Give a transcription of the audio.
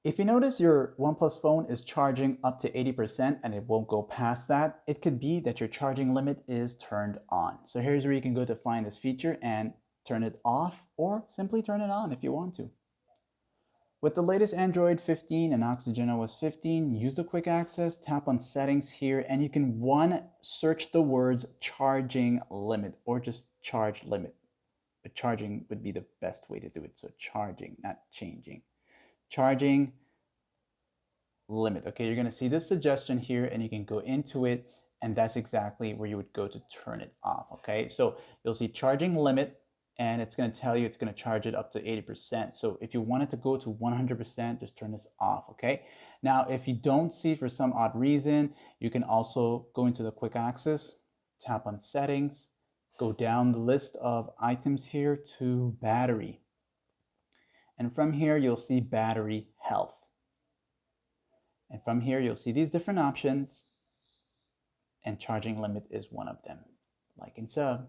If you notice your OnePlus phone is charging up to 80% and it won't go past that, it could be that your charging limit is turned on. So here's where you can go to find this feature and turn it off or simply turn it on if you want to. With the latest Android 15 and OxygenOS 15, use the quick access, tap on settings here, and you can search the words charging limit or just charge limit. But charging would be the best way to do it. So charging, not changing. Charging limit. Okay, you're gonna see this suggestion here and you can go into it and that's exactly where you would go to turn it off. Okay, so you'll see charging limit and it's gonna tell you it's gonna charge it up to 80%. So if you want it to go to 100%, just turn this off, okay? Now, if you don't see for some odd reason, you can also go into the quick access, tap on settings, go down the list of items here to battery. And from here, you'll see battery health. And from here, you'll see these different options, and charging limit is one of them. Like and sub.